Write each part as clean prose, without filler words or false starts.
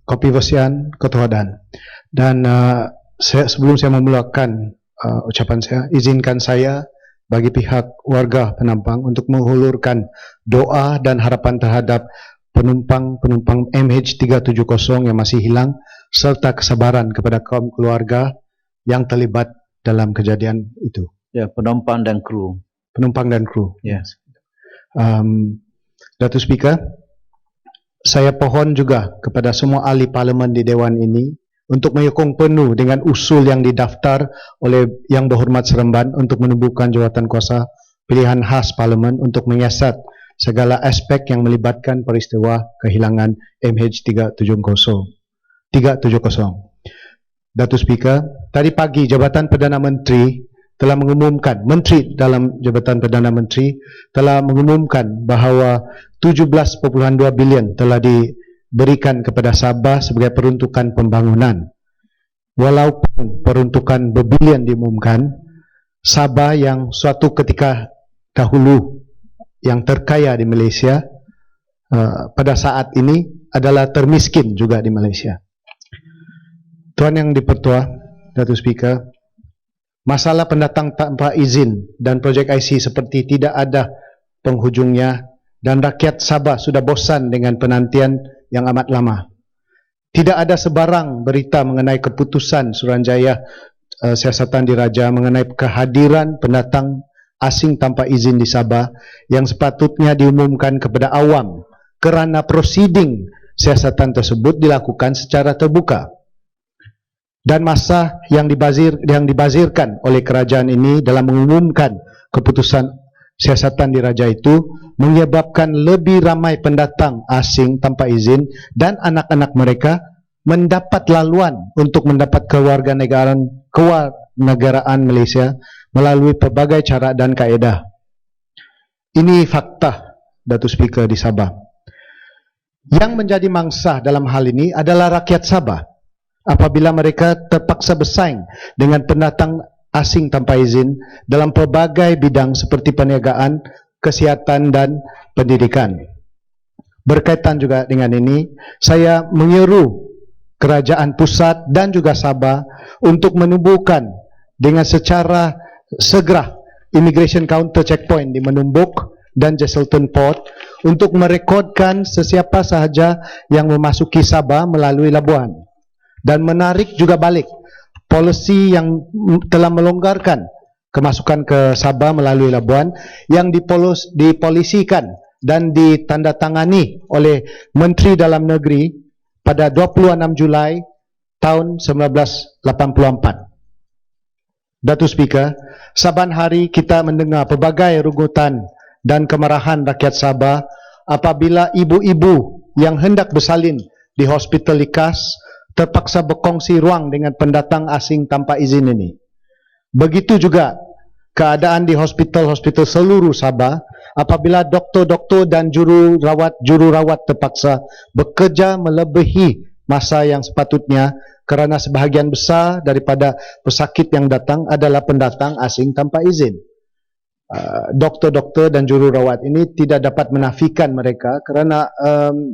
Kopi Vosian, Ketua Dan sebelum saya memulakan ucapan saya, izinkan saya bagi pihak warga Penampang untuk menghulurkan doa dan harapan terhadap penumpang MH370 yang masih hilang, serta kesabaran kepada kaum keluarga yang terlibat dalam kejadian itu. Ya, penumpang dan kru. Penumpang dan kru. Yes. Datuk Speaker, saya pohon juga kepada semua ahli parlimen di Dewan ini untuk menyokong penuh dengan usul yang didaftar oleh Yang Berhormat Seremban untuk menubuhkan jawatan kuasa pilihan khas parlimen untuk menyiasat segala aspek yang melibatkan peristiwa kehilangan MH370. Datuk Speaker, tadi pagi Jabatan Perdana Menteri telah mengumumkan, Menteri dalam Jabatan Perdana Menteri telah mengumumkan bahawa 17.2 bilion telah diberikan kepada Sabah sebagai peruntukan pembangunan. Walaupun peruntukan berbilion diumumkan, Sabah yang suatu ketika dahulu yang terkaya di Malaysia, pada saat ini adalah termiskin juga di Malaysia. Tuan Yang Dipertua, Datuk Speaker, masalah pendatang tanpa izin dan projek IC seperti tidak ada penghujungnya dan rakyat Sabah sudah bosan dengan penantian yang amat lama. Tidak ada sebarang berita mengenai keputusan Suruhanjaya Siasatan Diraja mengenai kehadiran pendatang asing tanpa izin di Sabah yang sepatutnya diumumkan kepada awam kerana prosiding siasatan tersebut dilakukan secara terbuka. Dan masa yang dibazirkan oleh kerajaan ini dalam mengumumkan keputusan siasatan diraja itu menyebabkan lebih ramai pendatang asing tanpa izin dan anak-anak mereka mendapat laluan untuk mendapat kewarganegaraan Malaysia melalui pelbagai cara dan kaedah. Ini fakta, Datuk Speaker, di Sabah. Yang menjadi mangsa dalam hal ini adalah rakyat Sabah apabila mereka terpaksa bersaing dengan pendatang asing tanpa izin dalam pelbagai bidang seperti perniagaan, kesihatan dan pendidikan. Berkaitan juga dengan ini, saya menyeru kerajaan pusat dan juga Sabah untuk menubuhkan dengan secara segera immigration counter checkpoint di Menumbuk dan Jesselton Port untuk merekodkan sesiapa sahaja yang memasuki Sabah melalui labuan dan menarik juga balik polisi yang telah melonggarkan kemasukan ke Sabah melalui labuan yang dipolisikan dan ditandatangani oleh Menteri Dalam Negeri pada 26 Julai tahun 1984. Datuk Speaker, saban hari kita mendengar pelbagai rugutan dan kemarahan rakyat Sabah apabila ibu-ibu yang hendak bersalin di Hospital Likas terpaksa berkongsi ruang dengan pendatang asing tanpa izin ini. Begitu juga keadaan di hospital-hospital seluruh Sabah apabila doktor-doktor dan jururawat terpaksa bekerja melebihi masa yang sepatutnya kerana sebahagian besar daripada pesakit yang datang adalah pendatang asing tanpa izin. Doktor-doktor dan jururawat ini tidak dapat menafikan mereka kerana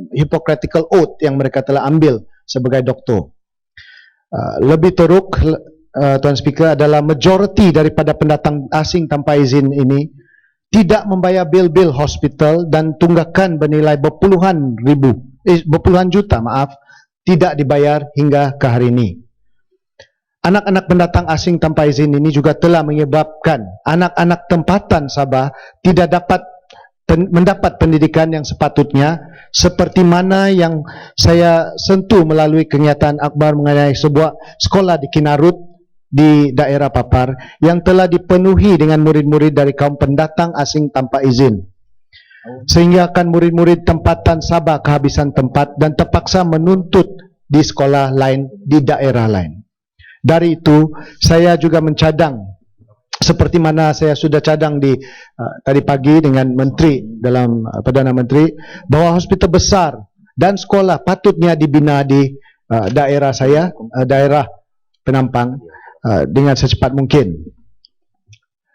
hypocritical oath yang mereka telah ambil sebagai doktor. Lebih teruk, Tuan Speaker, adalah majoriti daripada pendatang asing tanpa izin ini tidak membayar bil-bil hospital dan tunggakan bernilai berpuluhan juta tidak dibayar hingga ke hari ini. Anak-anak pendatang asing tanpa izin ini juga telah menyebabkan anak-anak tempatan Sabah tidak dapat mendapat pendidikan yang sepatutnya seperti mana yang saya sentuh melalui kenyataan akhbar mengenai sebuah sekolah di Kinarut di daerah Papar yang telah dipenuhi dengan murid-murid dari kaum pendatang asing tanpa izin, sehingga akan murid-murid tempatan Sabah kehabisan tempat dan terpaksa menuntut di sekolah lain di daerah lain. Dari itu saya juga mencadang seperti mana saya sudah cadang di tadi pagi dengan Menteri dalam Perdana Menteri bahawa hospital besar dan sekolah patutnya dibina di daerah saya, daerah Penampang dengan secepat mungkin.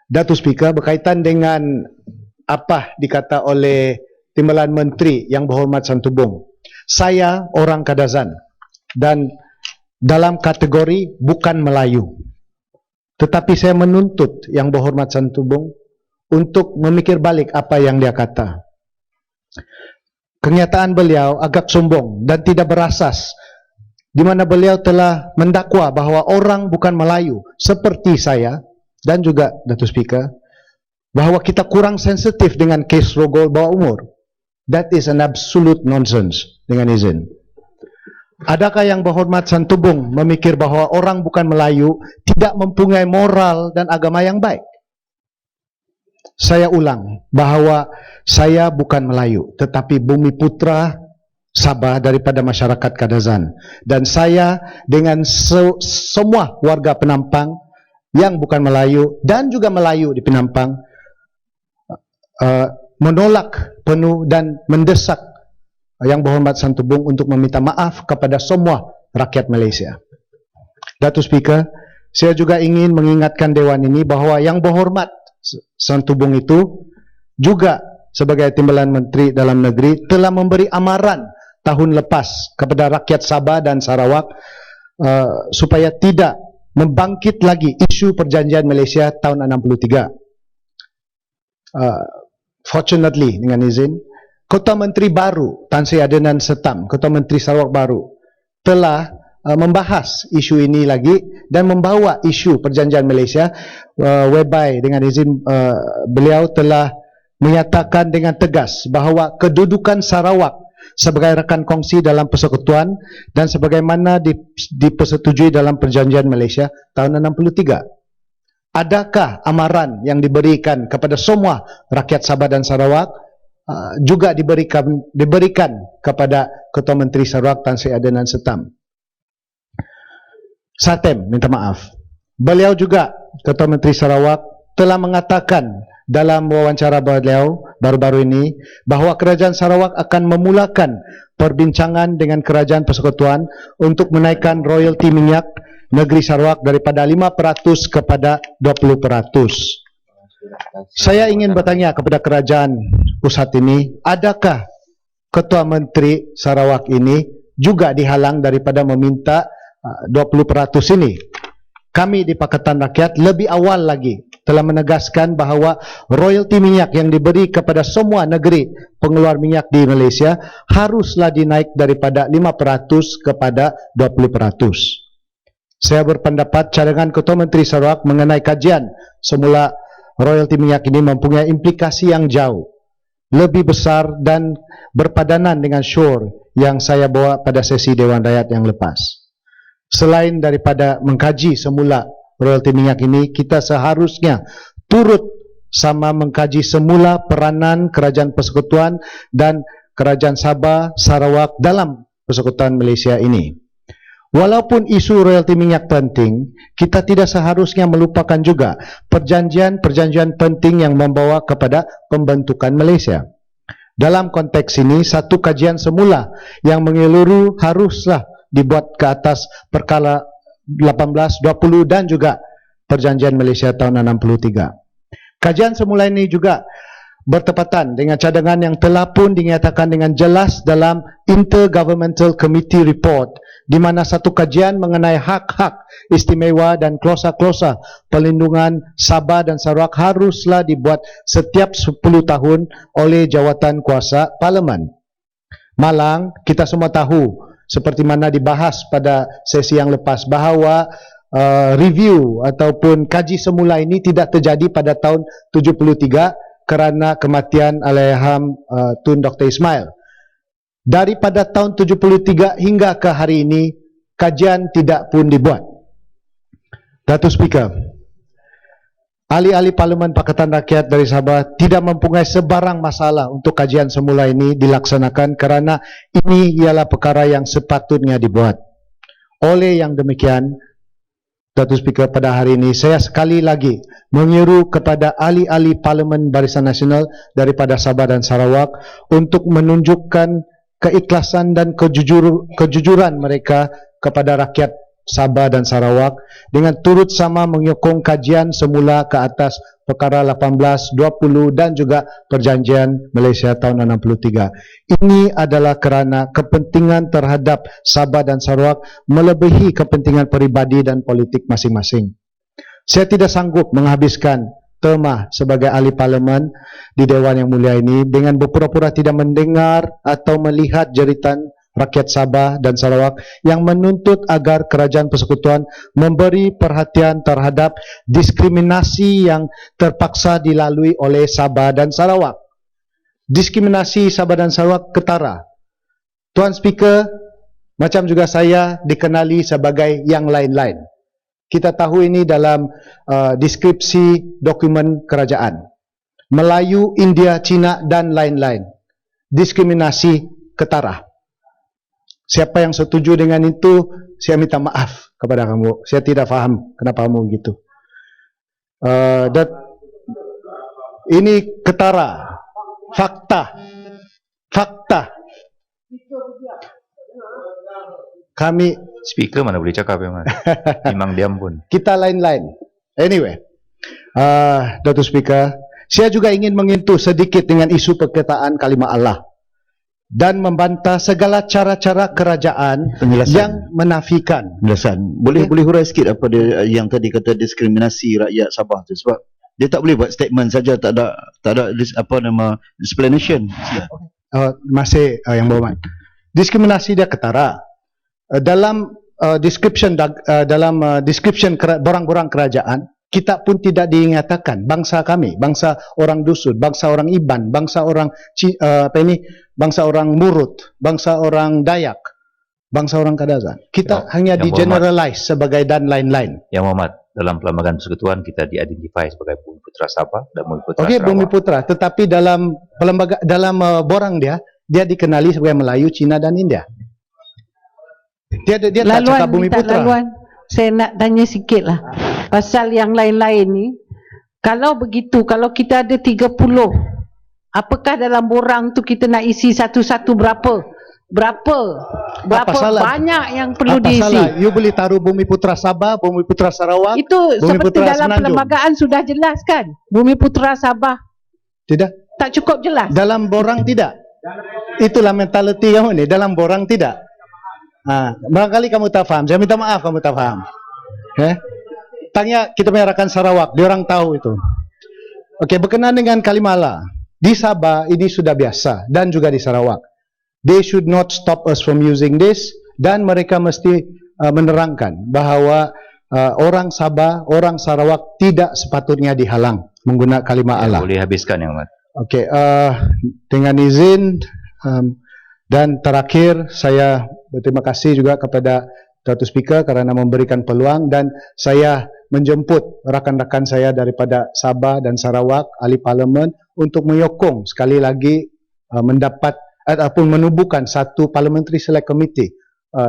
Datuk Speaker, berkaitan dengan apa dikata oleh Timbalan Menteri Yang Berhormat Santubong Saya orang Kadazan dan dalam kategori bukan Melayu. Tetapi saya menuntut Yang Berhormat Santubong untuk memikir balik apa yang dia kata. Kenyataan beliau agak sombong dan tidak berasas, di mana beliau telah mendakwa bahawa orang bukan Melayu seperti saya dan juga Datuk Speaker, bahawa kita kurang sensitif dengan kes rogol bawah umur. That is an absolute nonsense, dengan izin. Adakah Yang Berhormat Santubong memikir bahawa orang bukan Melayu tidak mempunyai moral dan agama yang baik? Saya ulang bahawa saya bukan Melayu, tetapi bumi putra Sabah daripada masyarakat Kadazan. Dan saya dengan semua warga Penampang yang bukan Melayu dan juga Melayu di Penampang menolak penuh dan mendesak Yang Berhormat Santubong untuk meminta maaf kepada semua rakyat Malaysia. Datuk Speaker, saya juga ingin mengingatkan Dewan ini bahawa Yang Berhormat Santubong itu juga sebagai Timbalan Menteri Dalam Negeri telah memberi amaran tahun lepas kepada rakyat Sabah dan Sarawak supaya tidak membangkit lagi isu perjanjian Malaysia tahun 63. Fortunately, dengan izin, Kota Menteri baru Tan Sri Adenan Setam, Kota Menteri Sarawak baru, telah membahas isu ini lagi dan membawa isu perjanjian Malaysia, whereby dengan izin beliau telah menyatakan dengan tegas bahawa kedudukan Sarawak sebagai rakan kongsi dalam persekutuan dan sebagaimana dipersetujui dalam perjanjian Malaysia tahun 63. Adakah amaran yang diberikan kepada semua rakyat Sabah dan Sarawak juga diberikan kepada Ketua Menteri Sarawak Tan Sri Adenan Setam? Satem minta maaf. Beliau juga, Ketua Menteri Sarawak, telah mengatakan dalam wawancara beliau baru-baru ini bahawa Kerajaan Sarawak akan memulakan perbincangan dengan Kerajaan Persekutuan untuk menaikkan royalti minyak negeri Sarawak daripada 5% kepada 20%. Saya ingin bertanya kepada kerajaan pusat ini, adakah Ketua Menteri Sarawak ini juga dihalang daripada meminta 20% ini? Kami di Pakatan Rakyat lebih awal lagi telah menegaskan bahawa royalti minyak yang diberi kepada semua negeri pengeluar minyak di Malaysia haruslah dinaik daripada 5% kepada 20%. Saya berpendapat cadangan Ketua Menteri Sarawak mengenai kajian semula royalti minyak ini mempunyai implikasi yang jauh lebih besar dan berpadanan dengan syur yang saya bawa pada sesi Dewan Rakyat yang lepas. Selain daripada mengkaji semula royalti minyak ini, kita seharusnya turut sama mengkaji semula peranan Kerajaan Persekutuan dan Kerajaan Sabah Sarawak dalam Persekutuan Malaysia ini. Walaupun isu royalti minyak penting, kita tidak seharusnya melupakan juga perjanjian-perjanjian penting yang membawa kepada pembentukan Malaysia. Dalam konteks ini, satu kajian semula yang menyeluruh haruslah dibuat ke atas perkara 18, 20 dan juga perjanjian Malaysia tahun 63. Kajian semula ini juga bertepatan dengan cadangan yang telah pun dinyatakan dengan jelas dalam Intergovernmental Committee Report, di mana satu kajian mengenai hak-hak istimewa dan klausa-klausa pelindungan Sabah dan Sarawak haruslah dibuat setiap 10 tahun oleh jawatan kuasa Parlimen. Malang, kita semua tahu seperti mana dibahas pada sesi yang lepas bahawa review ataupun kaji semula ini tidak terjadi pada tahun 73 kerana kematian Allahyarham Tun Dr. Ismail. Daripada tahun 73 hingga ke hari ini, kajian tidak pun dibuat. Datuk Speaker, ahli-ahli Parlimen Pakatan Rakyat dari Sabah tidak mempunyai sebarang masalah untuk kajian semula ini dilaksanakan kerana ini ialah perkara yang sepatutnya dibuat. Oleh yang demikian, Datuk Speaker, pada hari ini saya sekali lagi menyeru kepada ahli-ahli Parlimen Barisan Nasional daripada Sabah dan Sarawak untuk menunjukkan keikhlasan dan kejujuran mereka kepada rakyat Sabah dan Sarawak dengan turut sama menyokong kajian semula ke atas Perkara 18, 20 dan juga Perjanjian Malaysia tahun 63. Ini adalah kerana kepentingan terhadap Sabah dan Sarawak melebihi kepentingan peribadi dan politik masing-masing. Saya tidak sanggup menghabiskan terma sebagai ahli parlimen di Dewan Yang Mulia ini dengan berpura-pura tidak mendengar atau melihat jeritan rakyat Sabah dan Sarawak yang menuntut agar Kerajaan Persekutuan memberi perhatian terhadap diskriminasi yang terpaksa dilalui oleh Sabah dan Sarawak. Diskriminasi Sabah dan Sarawak ketara. Tuan Speaker, macam juga saya dikenali sebagai yang lain-lain. Kita tahu ini dalam deskripsi dokumen kerajaan. Melayu, India, Cina dan lain-lain. Diskriminasi ketara. Siapa yang setuju dengan itu, saya minta maaf kepada kamu. Saya tidak faham kenapa kamu begitu. Dan ini ketara, fakta, fakta. Kami Speaker mana boleh cakap memang. Memang diam pun. kita lain-lain. Anyway, Datuk Speaker, saya juga ingin menyentuh sedikit dengan isu perkataan kalimah Allah dan membantah segala cara-cara kerajaan Penjelasan. yang menafikan. Penjelasan. Boleh hurai sikit apa dia yang tadi kata diskriminasi rakyat Sabah tu, sebab dia tak boleh buat statement saja, tak ada explanation. Masih Yang Berhormat. Diskriminasi dia ketara. Dalam description borang-borang kerajaan, kita pun tidak dinyatakan bangsa kami, bangsa orang dusun, bangsa orang Iban, bangsa orang bangsa orang Murut, bangsa orang Dayak, bangsa orang Kadazan. Kita hanya di generalize sebagai dan lain-lain. Yang Muhammad, dalam Perlembagaan Persekutuan kita diidentifikasi sebagai Bumi Putra Sabah dan Bumi Putra Okey, Sarawak. Bumi Putra, tetapi dalam borang dia dikenali sebagai Melayu, Cina dan India. Dia tak cakap Bumi Putra. Laluan, saya nak tanya sikit lah pasal yang lain-lain ni. Kalau begitu, kalau kita ada 30, apakah dalam borang tu kita nak isi satu-satu berapa banyak yang perlu Apa diisi? salah? You boleh taruh Bumi Putra Sabah, Bumi Putra Sarawak. Itu Bumi seperti Putra dalam Semenanjung. perlembagaan sudah jelas kan? Bumi Putra Sabah Tidak. tak cukup jelas. Dalam borang tidak. Itulah mentaliti kamu ni. Dalam borang tidak. Barangkali kamu tak faham. Saya minta maaf kamu tak faham. Tanya kita punya rakan Sarawak. Diorang tahu itu. Okey, berkenaan dengan kalimah Allah. Di Sabah ini sudah biasa. Dan juga di Sarawak. They should not stop us from using this. Dan mereka mesti menerangkan bahawa orang Sabah, orang Sarawak tidak sepatutnya dihalang menggunakan kalimah Allah. Boleh habiskan Yang Muhammad. Okey, dengan izin dan terakhir saya berterima kasih juga kepada Datuk Speaker kerana memberikan peluang, dan saya menjemput rakan-rakan saya daripada Sabah dan Sarawak, ahli parlimen, untuk menyokong sekali lagi mendapat ataupun menubuhkan satu Parliamentary Select Committee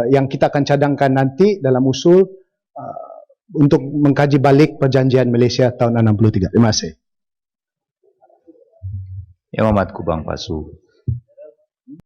yang kita akan cadangkan nanti dalam usul untuk mengkaji balik Perjanjian Malaysia tahun 63. Terima kasih. Yang Muhammad Kubang Pasu.